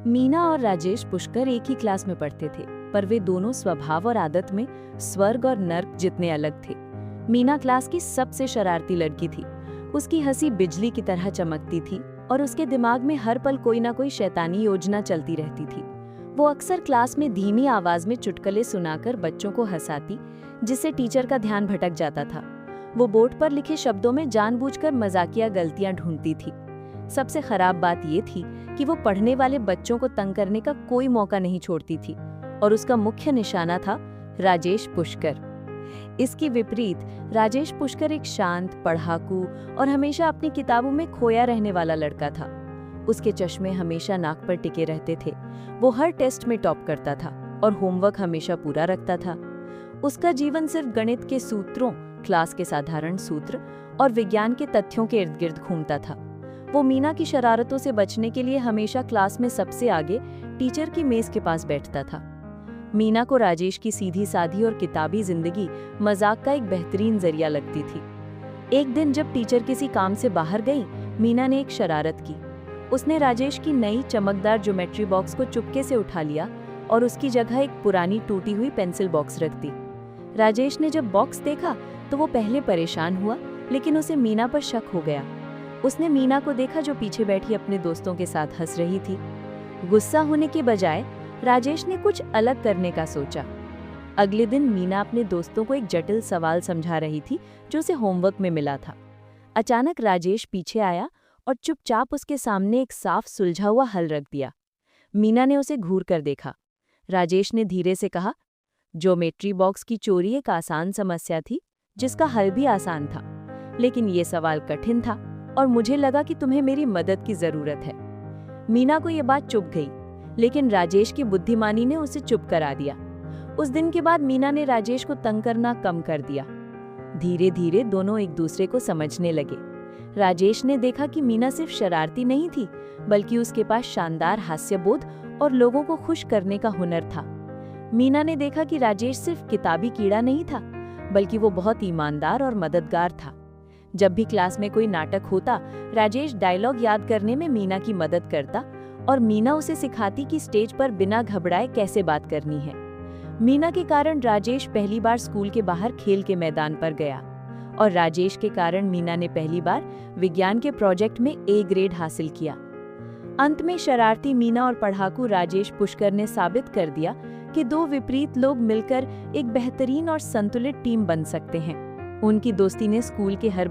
मीना और राजेश पुष्कर एक ही क्लास में पढ़ते थे, पर वे दोनों स्वभाव और आदत में स्वर्ग और नर्क जितने अलग थे। मीना क्लास की सबसे शरारती लड़की थी। उसकी हंसी बिजली की तरह चमकती थी और उसके दिमाग में हर पल कोई ना कोई शैतानी योजना चलती रहती थी। वो अक्सर क्लास में धीमी आवाज में चुटकुले सुनाकर बच्चों को हंसाती, जिससे टीचर का ध्यान भटक जाता था। वो बोर्ड पर लिखे शब्दों में जानबूझकर मजाकिया गलतियां ढूंढती थी। सबसे खराब बात ये थी कि वो पढ़ने वाले बच्चों को तंग करने का कोई मौका नहीं छोड़ती थी, और उसका मुख्य निशाना था राजेश पुष्कर। इसकी विपरीत राजेश पुष्कर एक शांत, पढ़ाकू और हमेशा अपनी किताबों में खोया रहने वाला लड़का था। उसके चश्मे हमेशा नाक पर टिके रहते थे। वो हर टेस्ट में टॉप करता था और होमवर्क हमेशा पूरा रखता था। उसका जीवन सिर्फ गणित के सूत्रों, क्लास के साधारण सूत्र और विज्ञान के तथ्यों के इर्द गिर्द घूमता था। वो मीना की शरारतों से बचने के लिए हमेशा क्लास में सबसे आगे टीचर की मेज के पास बैठता था। मीना को राजेश की सीधी साधी और किताबी जिंदगी मजाक का एक बेहतरीन जरिया लगती थी। एक दिन जब टीचर किसी काम से बाहर गई, मीना ने एक शरारत की। उसने राजेश की नई चमकदार ज्योमेट्री बॉक्स को चुपके से उठा लिया और उसकी जगह एक पुरानी टूटी हुई पेंसिल बॉक्स रख दी। राजेश ने जब बॉक्स देखा तो वो पहले परेशान हुआ, लेकिन उसे मीना पर शक हो गया। उसने मीना को देखा जो पीछे बैठी अपने दोस्तों के साथ हंस रही थी। गुस्सा होने के बजाय राजेश ने कुछ अलग करने का सोचा। अगले दिन मीना अपने दोस्तों को एक जटिल सवाल समझा रही थी जो उसे होमवर्क में मिला था। अचानक राजेश पीछे आया और चुपचाप उसके सामने एक साफ सुलझा हुआ हल रख दिया। मीना ने उसे घूर कर देखा। राजेश ने धीरे से कहा, ज्योमेट्री बॉक्स की चोरी एक आसान समस्या थी जिसका हल भी आसान था, लेकिन ये सवाल कठिन था और मुझे लगा कि तुम्हें मेरी मदद की जरूरत है। मीना को यह बात चुभ गई, लेकिन राजेश की बुद्धिमानी ने उसे चुप करा दिया। उस दिन के बाद मीना ने राजेश को तंग करना कम कर दिया। धीरे धीरे दोनों एक दूसरे को समझने लगे। राजेश ने देखा कि मीना सिर्फ शरारती नहीं थी, बल्कि उसके पास शानदार हास्यबोध और लोगों को खुश करने का हुनर था। मीना ने देखा कि राजेश सिर्फ किताबी कीड़ा नहीं था, बल्कि वो बहुत ईमानदार और मददगार था। जब भी क्लास में कोई नाटक होता, राजेश डायलॉग याद करने में मीना की मदद करता और मीना उसे सिखाती कि स्टेज पर बिना घबराए कैसे बात करनी है। मीना के कारण राजेश पहली बार स्कूल के बाहर खेल के मैदान पर गया, और राजेश के कारण मीना ने पहली बार विज्ञान के प्रोजेक्ट में ए ग्रेड हासिल किया। अंत में शरारती मीना और पढ़ाकू राजेश पुष्कर ने साबित कर दिया कि दो विपरीत लोग मिलकर एक बेहतरीन और संतुलित टीम बन सकते हैं। उनकी दोस्ती ने स्कूल के हर